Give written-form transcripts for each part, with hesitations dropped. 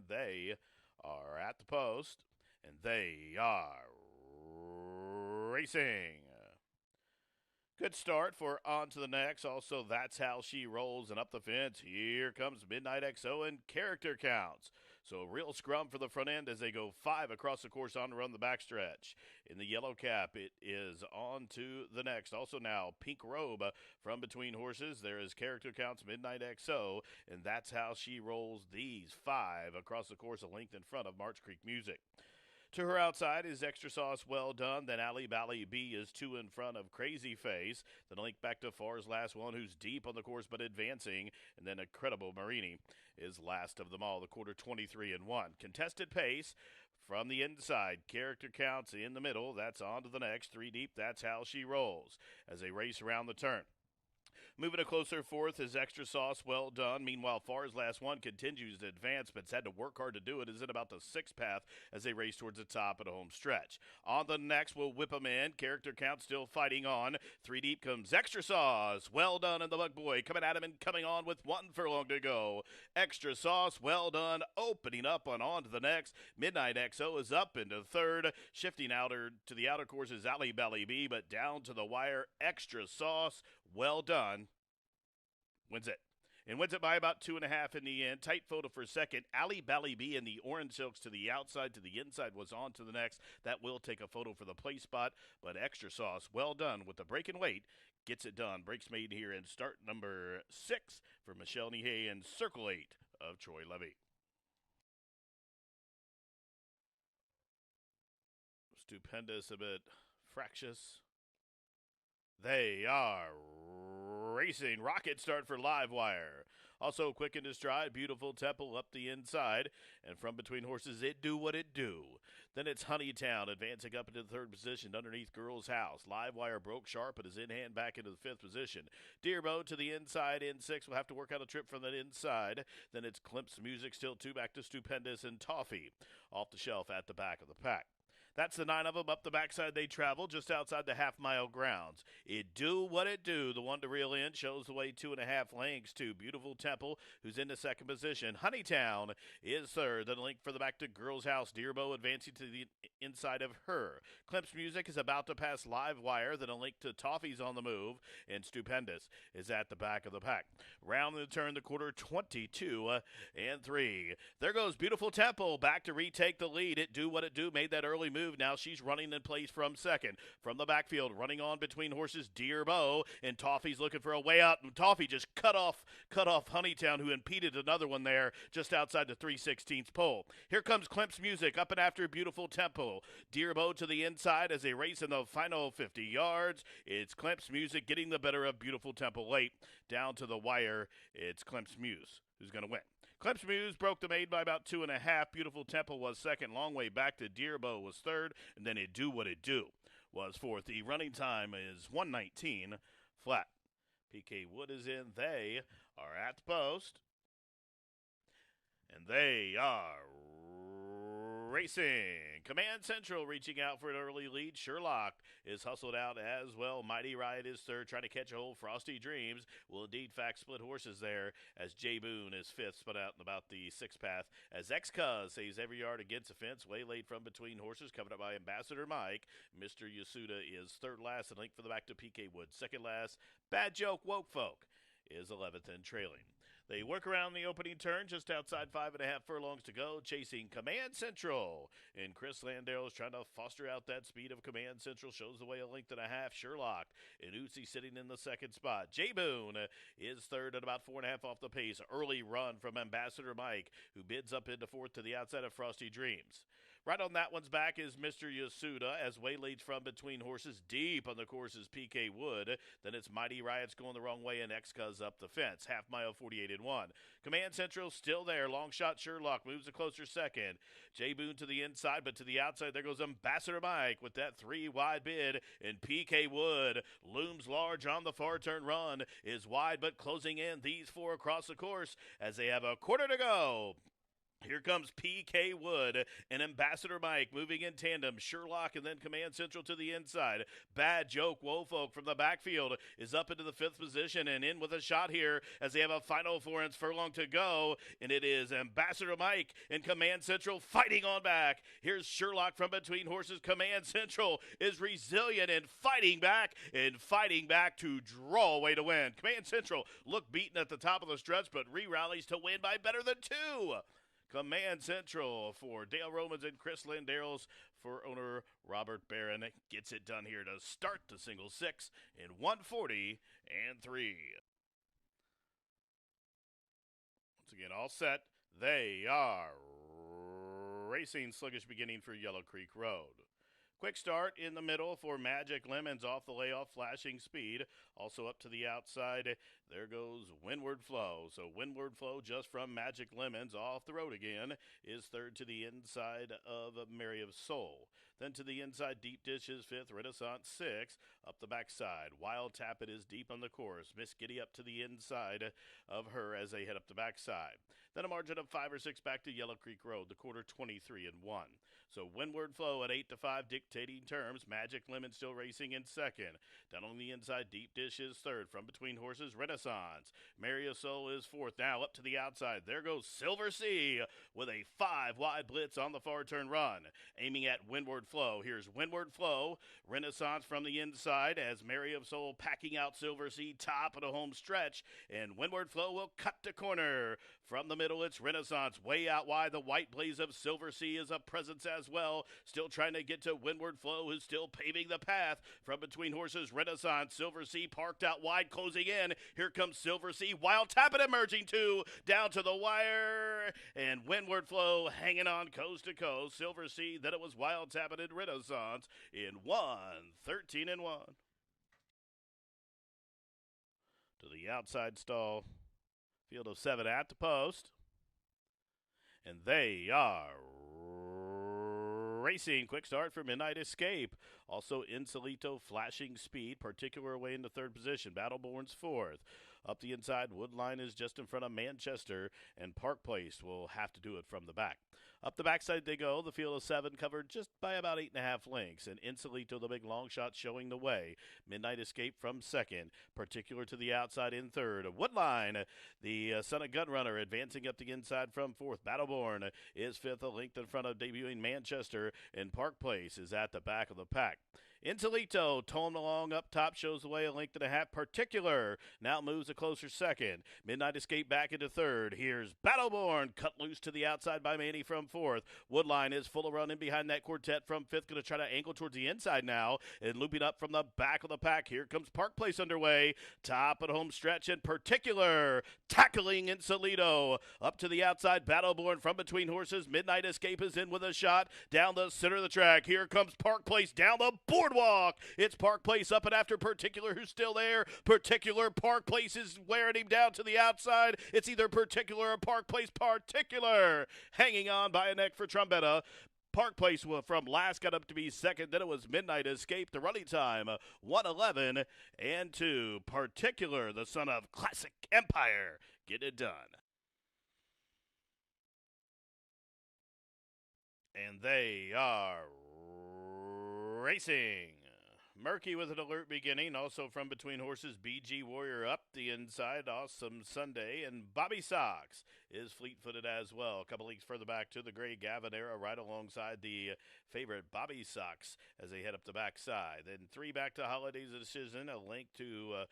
they are at the post, and they are racing. Good start for On to the Next. Also, That's How She Rolls and Up the Fence. Here comes Midnight XO and character counts. So, real scrum for the front end as they go 5 across the course on to run the backstretch. In the yellow cap, it is On to the Next. Also, now, Pink Robe from between horses. There is character counts Midnight XO, and That's How She Rolls. These 5 across the course, a length in front of March Creek Music. To her outside is Extra Sauce Well Done. Then Ali Bally B is 2 in front of Crazy Face. Then a link back to Far's Last One, who's deep on the course but advancing. And then Incredible Marini is last of them all, the quarter 23 and 1. Contested pace from the inside. Character counts in the middle. That's On to the Next. 3 deep. That's How She Rolls as they race around the turn. Moving a closer fourth is Extra Sauce Well Done. Meanwhile, Far's Last One continues to advance, but's had to work hard to do it. Is in about the 6th path as they race towards the top of the home stretch. On the next, we'll whip them in. Character count still fighting on. 3 deep comes Extra Sauce Well Done, and the Bug Boy coming at him and coming on with 1 furlong to go. Extra Sauce Well Done opening up on to the next. Midnight XO is up into third. Shifting outer to the outer course is Ali Bally B, but down to the wire, Extra Sauce Well Done wins it. And wins it by about 2.5 in the end. Tight photo for second. Ali Bally B in the orange silks to the outside, to the inside was On to the Next. That will take a photo for the place spot, but Extra Sauce Well Done with the break and weight gets it done. Breaks made here in start number 6 for Michelle Nihey and Circle 8 of Troy Levy. Stupendous, a bit fractious. They are racing. Rocket start for Livewire. Also quick into stride. Beautiful Temple up the inside. And from between horses, it do what it do. Then it's Honeytown advancing up into the 3rd position underneath Girl's House. Livewire broke sharp but is in hand back into the 5th position. Dearbo to the inside in 6. We'll have to work out a trip from that inside. Then it's Klimp's Music still 2 back to Stupendous and Toffee off the shelf at the back of the pack. That's the 9 of them. Up the backside they travel just outside the half-mile grounds. It do what it do. The one to reel in shows the way 2.5 lengths to Beautiful Temple, who's in the 2nd position. Honeytown is 3rd. Then a link for the back to Girl's House. Dearbo advancing to the inside of her. Klimp's Music is about to pass Livewire. Then a link to Toffee's on the move. And Stupendous is at the back of the pack. Round the turn, the quarter 22 and 3. There goes Beautiful Temple back to retake the lead. It do what it do. Made that early move. Now she's running in place from second. From the backfield, running on between horses, Dearbo, and Toffee's looking for a way out. And Toffee just cut off Honeytown, who impeded another one there just outside the 3/16 pole. Here comes Klimp's Music up and after Beautiful Temple. Dearbo to the inside as they race in the final 50 yards. It's Klimp's Music getting the better of Beautiful Temple late. Down to the wire, it's Klimp's Muse who's going to win. Klimp's Muse broke the maid by about 2.5. Beautiful Temple was second. Long way back to Dearbo was third. And then It Do What It Do was fourth. The running time is 1:19 flat. PK Wood is in. They are at the post. And they are racing. Command Central reaching out for an early lead. Sherlock is hustled out as well. Mighty Riot is 3rd, trying to catch a hold. Frosty Dreams will indeed fact split horses there as Jay Boone is 5th, split out in about the 6th path as X-Cuz saves every yard against a fence. Waylaid from between horses, covered up by Ambassador Mike. Mr. Yasuda is 3rd last, and link for the back to PK Wood. 2nd last, Bad Joke Woke Folk is 11th and trailing. They work around the opening turn just outside 5.5 furlongs to go, chasing Command Central. And Chris Landale is trying to foster out that speed of Command Central. Shows the way a length and a half. Sherlock and Uzi sitting in the 2nd spot. Jay Boone is 3rd at about 4.5 off the pace. Early run from Ambassador Mike, who bids up into 4th to the outside of Frosty Dreams. Right on that one's back is Mr. Yasuda as waylaid from between horses. Deep on the course is PK Wood. Then it's Mighty Riots going the wrong way and X-Cuz up the fence. Half mile 48 and 1. Command Central still there. Long shot Sherlock moves a closer second. Jay Boone to the inside, but to the outside there goes Ambassador Mike with that 3 wide bid. And PK Wood looms large on the far turn run. Is wide but closing in these 4 across the course as they have a quarter to go. Here comes PK Wood and Ambassador Mike moving in tandem. Sherlock and then Command Central to the inside. Bad Joke Wofolk from the backfield is up into the 5th position and in with a shot here as they have a final 4 furlong to go. And it is Ambassador Mike and Command Central fighting on back. Here's Sherlock from between horses. Command Central is resilient and fighting back to draw away to win. Command Central looked beaten at the top of the stretch but re-rallies to win by better than 2. Command Central for Dale Romans and Chris Landeros for owner Robert Barron. Gets it done here to start the single 6 in 1:40 and 3. Once again, all set. They are racing. Sluggish beginning for Yellow Creek Road. Quick start in the middle for Magic Lemons off the layoff, flashing speed. Also up to the outside, there goes Windward Flow. So Windward Flow just from Magic Lemons off the road again is third to the inside of Mary of Soul. Then to the inside, Deep Dish is 5th, Renaissance 6th. Up the backside, Wild Tap It is deep on the course. Miss Giddy up to the inside of her as they head up the backside. Then a margin of 5 or 6 back to Yellow Creek Road, the quarter 23 and 1. So Windward Flow at 8-5 dictating terms. Magic Lemon still racing in second. Down on the inside, Deep Dish is third. From between horses, Renaissance. Mary of Soul is 4th. Now up to the outside. There goes Silver Sea with a 5-wide blitz on the far turn run. Aiming at Windward Flow. Here's Windward Flow. Renaissance from the inside as Mary of Soul packing out Silver Sea top of the home stretch. And Windward Flow will cut the corner. From the middle, it's Renaissance. Way out wide, the white blaze of Silver Sea is a presence as well. Still trying to get to Windward Flow, who's still paving the path. From between horses, Renaissance. Silver Sea parked out wide, closing in. Here comes Silver Sea. Wild Tap It emerging too. Down to the wire. And Windward Flow hanging on coast to coast. Silver Sea, then it was Wild Tap It and Renaissance in 1:13 and 1. To the outside stall. Field of 7 at the post. And they are racing. Quick start for Midnight Escape. Also Insolito flashing speed, particular away into 3rd position. Battleborn's 4th. Up the inside, Woodline is just in front of Manchester, and Park Place will have to do it from the back. Up the backside they go. The field of 7 covered just by about 8.5 lengths. And Insolito, the big long shot, showing the way. Midnight Escape from 2nd. Particular to the outside in 3rd. Woodline, the son of Gunrunner, advancing up the inside from 4th. Battleborn is 5th, a length in front of debuting Manchester. And Park Place is at the back of the pack. Insolito, towing along up top, shows the way a length and a half. Particular now moves a closer 2nd. Midnight Escape back into 3rd. Here's Battleborn, cut loose to the outside by Manny from 4th. Woodline is full of run in behind that quartet from 5th. Going to try to angle towards the inside now and looping up from the back of the pack. Here comes Park Place underway. Top of the home stretch in Particular, tackling Insolito. Up to the outside, Battleborn from between horses. Midnight Escape is in with a shot down the center of the track. Here comes Park Place down the boardwalk. It's Park Place up and after Particular, who's still there. Particular, Park Place is wearing him down to the outside. It's either Particular or Park Place. Particular hanging on by a neck for Trombetta. Park Place from last got up to be 2nd. Then it was Midnight Escape. The running time, 1:11 and 2. Particular, the son of Classic Empire. Get it done. And they are racing. Murky with an alert beginning. Also from between horses, BG Warrior up the inside. Awesome Sunday. And Bobby Sox is fleet-footed as well. A couple leagues further back to the gray Gavanera right alongside the favorite Bobby Sox as they head up the backside. Then 3 back to Holiday's Decision. A link to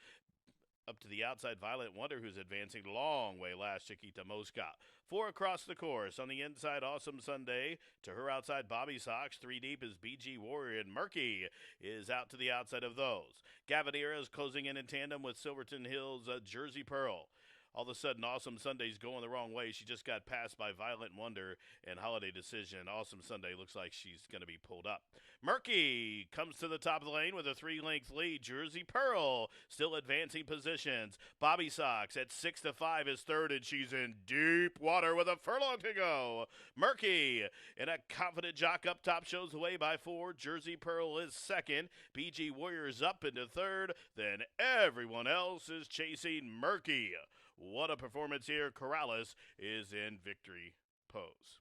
up to the outside, Violent Wonder, who's advancing long way last, Chiquita Mosca. 4 across the course. On the inside, Awesome Sunday. To her outside, Bobby Sox. 3 deep is BG Warrior, and Murky is out to the outside of those. Gavanera is closing in tandem with Silverton Hills' Jersey Pearl. All of a sudden, Awesome Sunday's going the wrong way. She just got passed by Violent Wonder and Holiday Decision. Awesome Sunday looks like she's going to be pulled up. Murky comes to the top of the lane with a 3-length lead. Jersey Pearl still advancing positions. Bobby Sox at 6-5 is 3rd, and she's in deep water with a furlong to go. Murky in a confident jock up top shows the way by 4. Jersey Pearl is 2nd. BG Warriors up into 3rd. Then everyone else is chasing Murky. What a performance here. Corrales is in victory pose.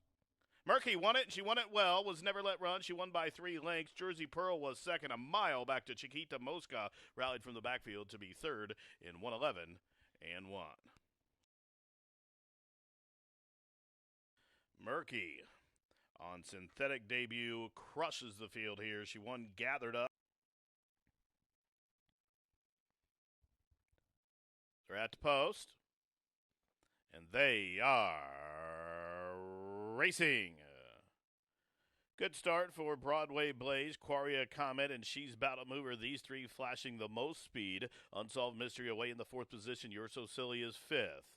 Murky won it, and she won it well, was never let run. She won by 3 lengths. Jersey Pearl was second, a mile back to Chiquita Mosca, rallied from the backfield to be third in 1:11 and 1. Murky on synthetic debut crushes the field here. She won gathered up. They're at the post, and they are racing. Good start for Broadway Blaze, Quaria Comet, and She's Bout to Mover. These three flashing the most speed. Unsolved Mystery away in the 4th position. You're So Silly is 5th.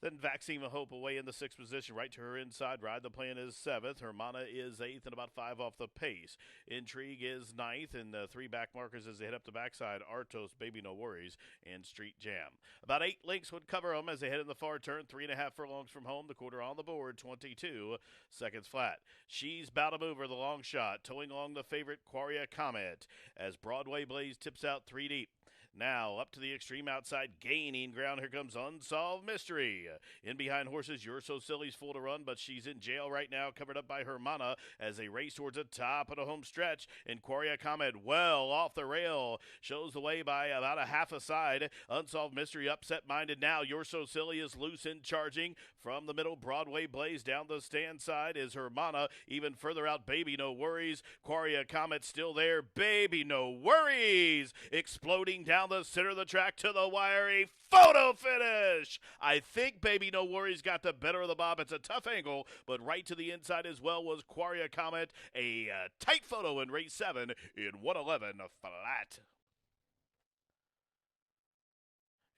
Then Vaccine of Hope away in the 6th position, right to her inside. Ride the Plan is 7th. Hermana is 8th and about 5 off the pace. Intrigue is 9th, and 3 back markers as they head up the backside. Artos, Baby No Worries, and Street Jam. About 8 lengths would cover them as they head in the far turn. 3.5 furlongs from home. The quarter on the board, 22 seconds flat. She's Bout to Mover, the long shot, towing along the favorite Quaria Comet as Broadway Blaze tips out 3 deep. Now, up to the extreme outside, gaining ground. Here comes Unsolved Mystery. In behind horses, You're So Silly's full to run, but she's in jail right now, covered up by Hermana as they race towards the top of the home stretch. And Quaria Comet well off the rail, shows the way by about a half a side. Unsolved Mystery upset-minded now. You're So Silly is loose and charging. From the middle, Broadway Blaze down the stand side is Hermana. Even further out, Baby No Worries. Quaria Comet still there. Baby No Worries exploding down the center of the track to the wire. A photo finish. I think Baby No Worries got the better of the bob. It's a tough angle, but right to the inside as well was Quaria Comet. A tight photo in race 7 in 1:11 flat.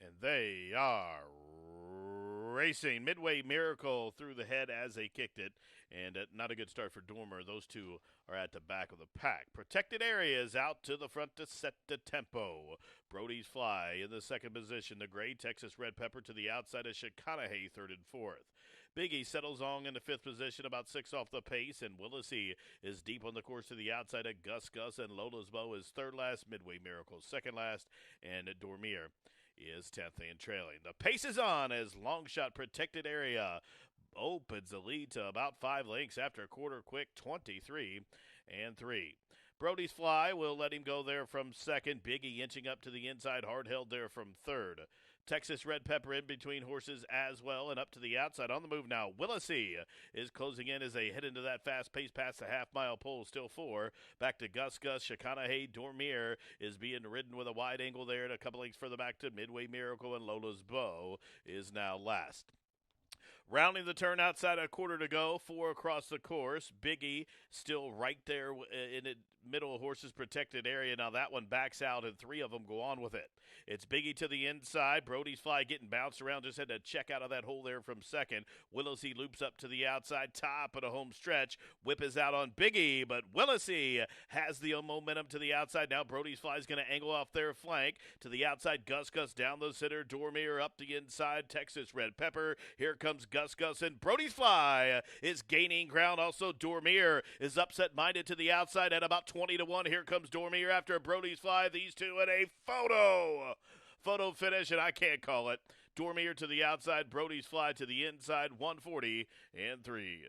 And they are racing. Midway Miracle through the head as they kicked it, and not a good start for Dormer. Those two are at the back of the pack. Protected Areas out to the front to set the tempo. Brody's Fly in the 2nd position. The gray Texas Red Pepper to the outside of Chicanehay, 3rd and 4th. Biggie settles on in the 5th position, about 6 off the pace, and Willisey is deep on the course to the outside of Gus Gus, and Lola's Bow is 3rd last, Midway Miracle 2nd last, and Dormier is 10th and trailing. The pace is on as Longshot Protected Area opens the lead to about 5 lengths after a quarter quick, 23 and 3. Brody's Fly will let him go there from 2nd. Biggie inching up to the inside, hard held there from 3rd. Texas Red Pepper in between horses as well, and up to the outside on the move now. Willisey is closing in as they head into that fast pace past the half-mile pole, still 4. Back to Gus Gus. Chicanehay Dormier is being ridden with a wide angle there, and a couple lengths further back to Midway Miracle, and Lola's Bow is now last. Rounding the turn outside, a quarter to go, 4 across the course. Biggie still right there in the middle of horses protected area. Now that one backs out, and 3 of them go on with it. It's Biggie to the inside. Brody's Fly getting bounced around. Just had to check out of that hole there from 2nd. Willisey loops up to the outside, top of the home stretch. Whip is out on Biggie, but Willisey has the momentum to the outside. Now Brody's Fly is going to angle off their flank. To the outside, Gus Gus down the center. Dormier up the inside. Texas Red Pepper. Here comes Gus Gus, and Brody's Fly is gaining ground. Also, Dormier is upset-minded to the outside at about 20 to 1. Here comes Dormier after Brody's Fly. These two in a photo finish, and I can't call it. Dormier to the outside, Brody's Fly to the inside, 140 and 3.